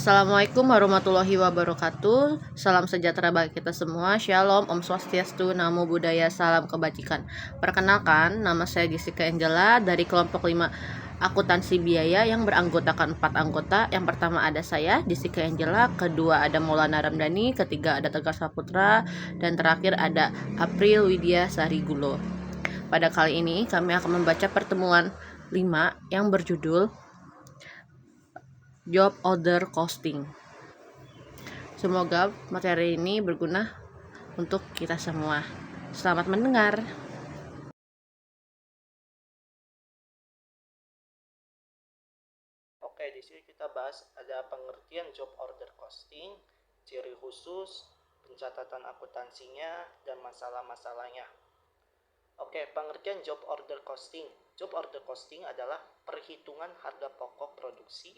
Assalamualaikum warahmatullahi wabarakatuh. Salam sejahtera bagi kita semua. Shalom, Om Swastiastu, Namo Buddhaya, salam kebajikan. Perkenalkan, nama saya Jessica Angela dari kelompok 5 akuntansi biaya yang beranggotakan 4 anggota. Yang pertama ada saya, Jessica Angela, kedua ada Maulana Ramdhani, ketiga ada Tegar Saputra, dan terakhir ada April Widya Sarigulo. Pada kali ini kami akan membaca pertemuan 5 yang berjudul Job Order Costing. Semoga materi ini berguna untuk kita semua. Selamat mendengar. Oke, di sini kita bahas ada pengertian job order costing, ciri khusus, pencatatan akuntansinya, dan masalah-masalahnya. Oke, pengertian job order costing. Job order costing adalah perhitungan harga pokok produksi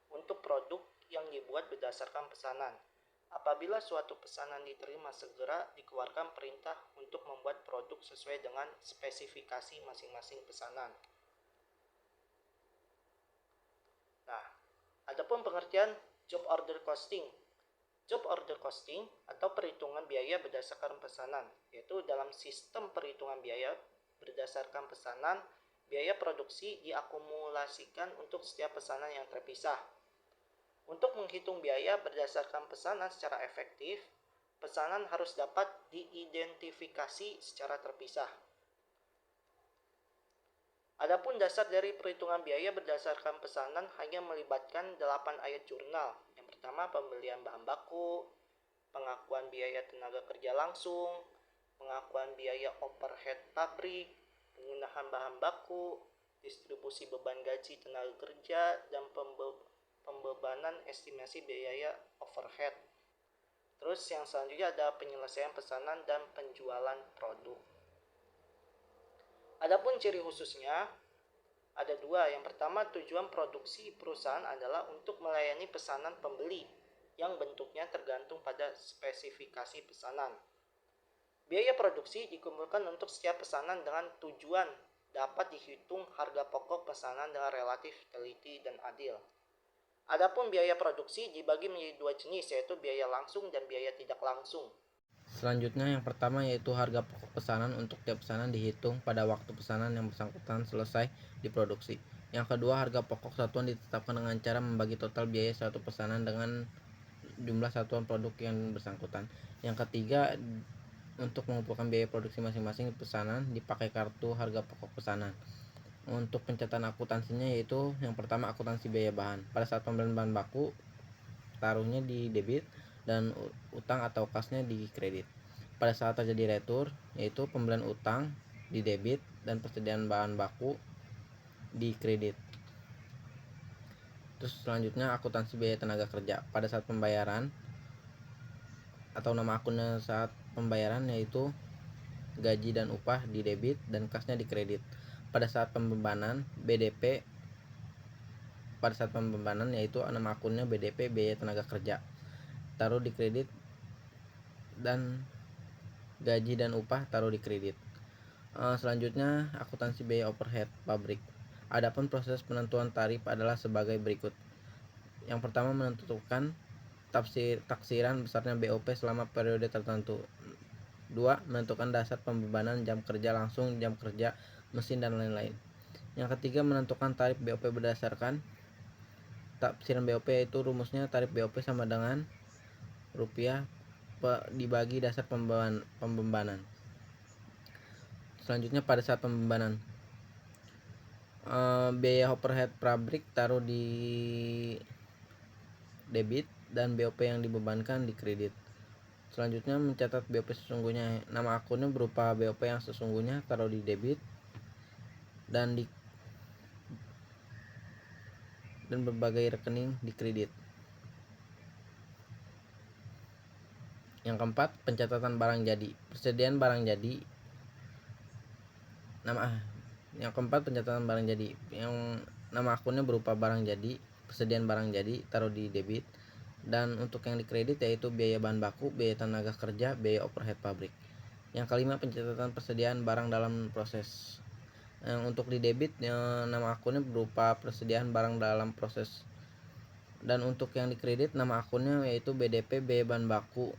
untuk produk yang dibuat berdasarkan pesanan. Apabila suatu pesanan diterima, segera dikeluarkan perintah untuk membuat produk sesuai dengan spesifikasi masing-masing pesanan. Nah, adapun pengertian job order costing. Job order costing atau perhitungan biaya berdasarkan pesanan, yaitu dalam sistem perhitungan biaya berdasarkan pesanan, biaya produksi diakumulasikan untuk setiap pesanan yang terpisah. Untuk menghitung biaya berdasarkan pesanan secara efektif, pesanan harus dapat diidentifikasi secara terpisah. Adapun dasar dari perhitungan biaya berdasarkan pesanan hanya melibatkan 8 ayat jurnal. Yang pertama, pembelian bahan baku, pengakuan biaya tenaga kerja langsung, pengakuan biaya overhead pabrik, penggunaan bahan baku, distribusi beban gaji tenaga kerja, dan pembebanan estimasi biaya overhead. Terus yang selanjutnya ada penyelesaian pesanan dan penjualan produk. Adapun ciri khususnya ada dua. Yang pertama, tujuan produksi perusahaan adalah untuk melayani pesanan pembeli yang bentuknya tergantung pada spesifikasi pesanan. Biaya produksi dikumpulkan untuk setiap pesanan dengan tujuan dapat dihitung harga pokok pesanan dengan relatif teliti dan adil. Adapun biaya produksi dibagi menjadi dua jenis, yaitu biaya langsung dan biaya tidak langsung. Selanjutnya yang pertama yaitu harga pokok pesanan. Untuk tiap pesanan dihitung pada waktu pesanan yang bersangkutan selesai diproduksi. Yang kedua, harga pokok satuan ditetapkan dengan cara membagi total biaya suatu pesanan dengan jumlah satuan produk yang bersangkutan. Yang ketiga, untuk mengumpulkan biaya produksi masing-masing pesanan dipakai kartu harga pokok pesanan. Untuk pencatatan akuntansinya yaitu yang pertama, akuntansi biaya bahan. Pada saat pembelian bahan baku, taruhnya di debit dan utang atau kasnya di kredit. Pada saat terjadi retur, yaitu pembelian utang di debit dan persediaan bahan baku di kredit. Terus selanjutnya, akuntansi biaya tenaga kerja. Pada saat pembayaran atau nama akunnya saat pembayaran yaitu gaji dan upah di debit dan kasnya di kredit. Pada saat pembebanan BDP, pada saat pembebanan yaitu nama akunnya BDP biaya tenaga kerja, taruh di kredit, dan gaji dan upah taruh di kredit. Selanjutnya, akuntansi biaya overhead pabrik. Adapun proses penentuan tarif adalah sebagai berikut. Yang pertama, menentukan taksiran besarnya BOP selama periode tertentu. 2. Menentukan dasar pembebanan jam kerja langsung, jam kerja mesin, dan lain-lain. Yang ketiga, menentukan tarif BOP berdasarkan tafsiran BOP, yaitu rumusnya tarif BOP sama dengan rupiah dibagi dasar pembebanan. Selanjutnya, pada saat pembebanan, biaya overhead pabrik taruh di debit dan BOP yang dibebankan di kredit. Selanjutnya, mencatat BOP sesungguhnya. Nama akunnya berupa BOP yang sesungguhnya taruh di debit dan berbagai rekening di kredit. Yang keempat, pencatatan barang jadi. Persediaan barang jadi. Yang keempat, pencatatan barang jadi. Yang nama akunnya berupa barang jadi, persediaan barang jadi taruh di debit, dan untuk yang di kredit yaitu biaya bahan baku, biaya tenaga kerja, biaya overhead pabrik. Yang kelima, pencatatan persediaan barang dalam proses. Untuk di debit, nama akunnya berupa persediaan barang dalam proses Dan untuk yang dikredit nama akunnya yaitu BDP, biaya bahan baku,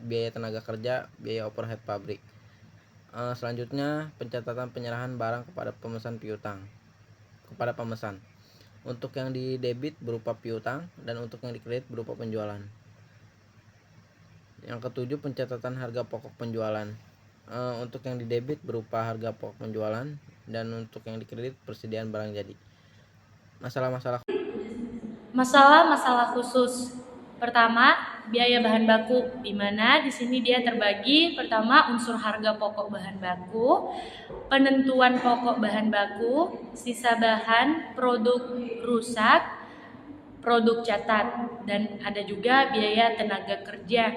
biaya tenaga kerja, biaya overhead pabrik. Selanjutnya pencatatan penyerahan barang kepada pemesan piutang kepada pemesan. Untuk yang di debit berupa piutang dan untuk yang dikredit berupa penjualan. Yang ketujuh pencatatan harga pokok penjualan. Untuk yang di debit berupa harga pokok penjualan dan untuk yang dikredit persediaan barang jadi. Masalah khusus. Pertama, biaya bahan baku, di mana di sini dia terbagi pertama unsur harga pokok bahan baku, penentuan pokok bahan baku, sisa bahan, produk rusak, produk catat, dan ada juga biaya tenaga kerja.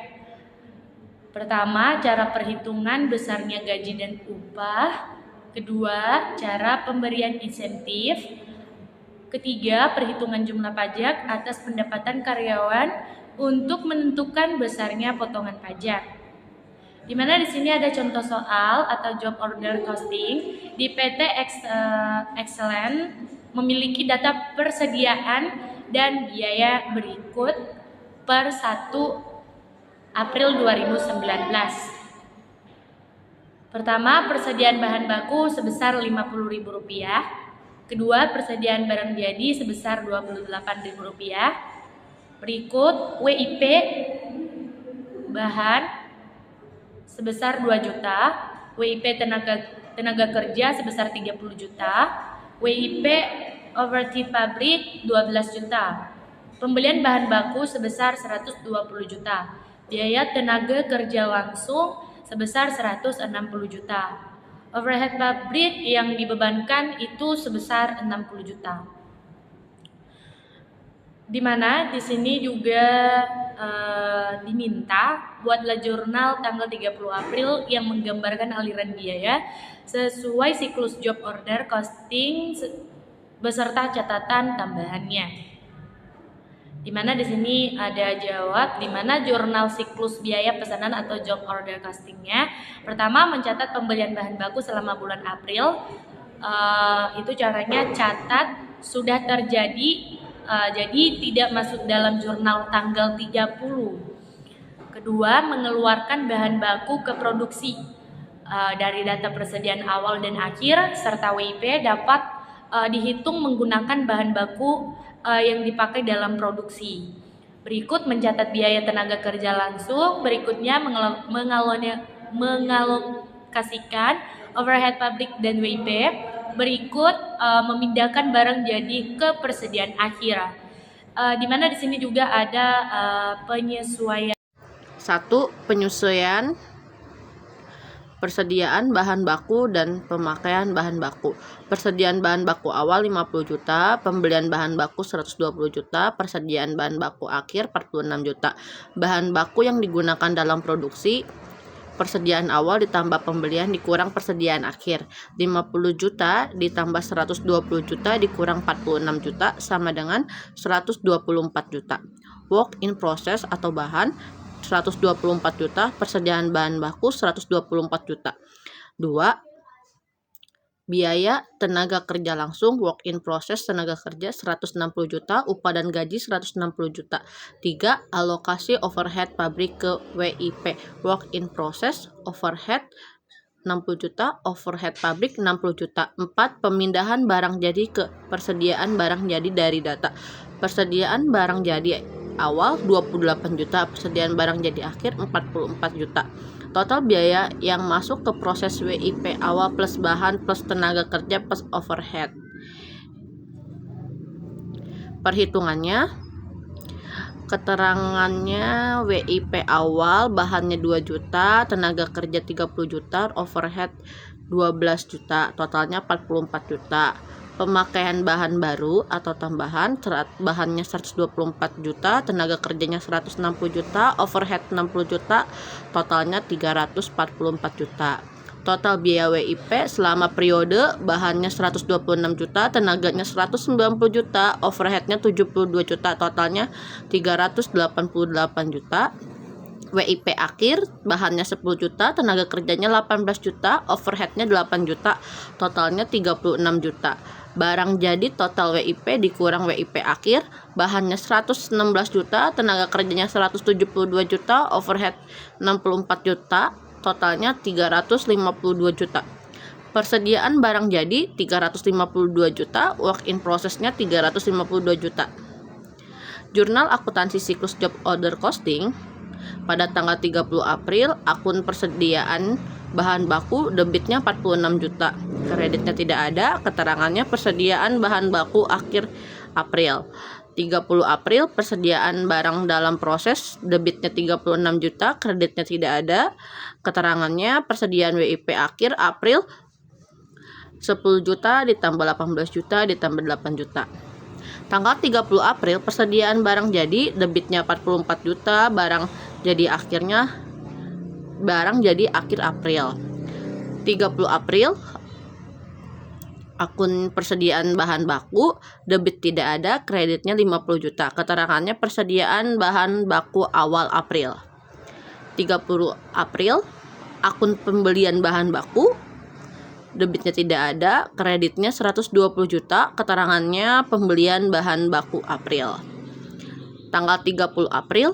Pertama, cara perhitungan besarnya gaji dan upah. Kedua, cara pemberian insentif. Ketiga, perhitungan jumlah pajak atas pendapatan karyawan untuk menentukan besarnya potongan pajak. Di mana di sini ada contoh soal atau job order costing. Di PT Excellent memiliki data persediaan dan biaya berikut per 1 April 2019. Pertama, persediaan bahan baku sebesar Rp50.000. Kedua, persediaan barang jadi sebesar Rp28.000. Berikut WIP bahan sebesar 2 juta, WIP tenaga kerja sebesar 30 juta, WIP overhead pabrik 12 juta. Pembelian bahan baku sebesar 120 juta. Biaya tenaga kerja langsung sebesar 160 juta. Overhead pabrik yang dibebankan itu sebesar 60 juta. Di mana di sini juga diminta buatlah jurnal tanggal 30 April yang menggambarkan aliran biaya sesuai siklus job order costing beserta catatan tambahannya. Di mana di sini ada jawab di mana jurnal siklus biaya pesanan atau job order costingnya. Pertama, mencatat pembelian bahan baku selama bulan April. Itu caranya catat sudah terjadi, jadi tidak masuk dalam jurnal tanggal 30. Kedua, mengeluarkan bahan baku ke produksi dari data persediaan awal dan akhir serta WIP dapat dihitung menggunakan bahan baku yang dipakai dalam produksi. Berikut mencatat biaya tenaga kerja langsung. Berikutnya mengalokasikan overhead pabrik dan WIP. Berikut memindahkan barang jadi ke persediaan akhir. Di mana di sini juga ada penyesuaian. 1. Penyesuaian persediaan bahan baku dan pemakaian bahan baku. Persediaan bahan baku awal 50 juta, pembelian bahan baku 120 juta, persediaan bahan baku akhir 46 juta. Bahan baku yang digunakan dalam produksi, persediaan awal ditambah pembelian dikurang persediaan akhir. 50 juta ditambah 120 juta dikurang 46 juta sama dengan 124 juta. Work in process atau bahan 124 juta, persediaan bahan baku 124 juta. 2. Biaya tenaga kerja langsung work in process tenaga kerja 160 juta, upah dan gaji 160 juta. 3. Alokasi overhead pabrik ke WIP work in process overhead 60 juta, overhead pabrik 60 juta. 4. Pemindahan barang jadi ke persediaan barang jadi dari data. Persediaan barang jadi awal 28 juta, persediaan barang jadi akhir 44 juta. Total biaya yang masuk ke proses WIP awal plus bahan plus tenaga kerja plus overhead. Perhitungannya, keterangannya WIP awal bahannya 2 juta, tenaga kerja 30 juta, overhead 12 juta, totalnya 44 juta. Pemakaian bahan baru atau tambahan, bahannya 124 juta, tenaga kerjanya 160 juta, overhead 60 juta, totalnya 344 juta. Total biaya WIP selama periode bahannya 126 juta, tenaganya 190 juta, overheadnya 72 juta, totalnya 388 juta. WIP akhir, bahannya 10 juta, tenaga kerjanya 18 juta, overheadnya 8 juta, totalnya 36 juta. Barang jadi total WIP dikurang WIP akhir, bahannya 116 juta, tenaga kerjanya 172 juta, overhead 64 juta, totalnya 352 juta. Persediaan barang jadi 352 juta, work in process-nya 352 juta. Jurnal akuntansi siklus job order costing. Pada tanggal 30 April, akun persediaan bahan baku debitnya 46 juta. Kreditnya tidak ada, keterangannya persediaan bahan baku akhir April. 30 April, persediaan barang dalam proses, debitnya 36 juta, kreditnya tidak ada. Keterangannya persediaan WIP akhir April 10 juta ditambah 18 juta ditambah 8 juta. Tanggal 30 April, persediaan barang jadi, debitnya 44 juta, barang jadi akhir April. 30 April, akun persediaan bahan baku, debit tidak ada, kreditnya 50 juta. Keterangannya persediaan bahan baku awal April. 30 April, akun pembelian bahan baku, debitnya tidak ada, kreditnya 120 juta, keterangannya pembelian bahan baku April. Tanggal 30 April,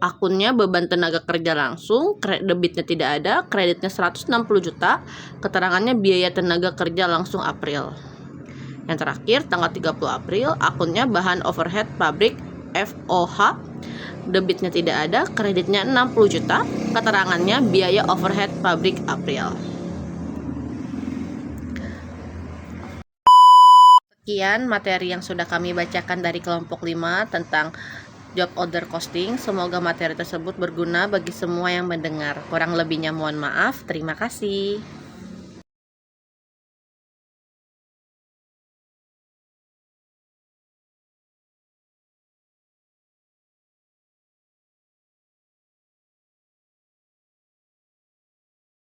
akunnya beban tenaga kerja langsung, debitnya tidak ada, kreditnya 160 juta, keterangannya biaya tenaga kerja langsung April. Yang terakhir, tanggal 30 April, akunnya bahan overhead pabrik FOH, debitnya tidak ada, kreditnya 60 juta, keterangannya biaya overhead pabrik April. Sekian materi yang sudah kami bacakan dari kelompok 5 tentang job order costing. Semoga materi tersebut berguna bagi semua yang mendengar. Kurang lebihnya mohon maaf. Terima kasih.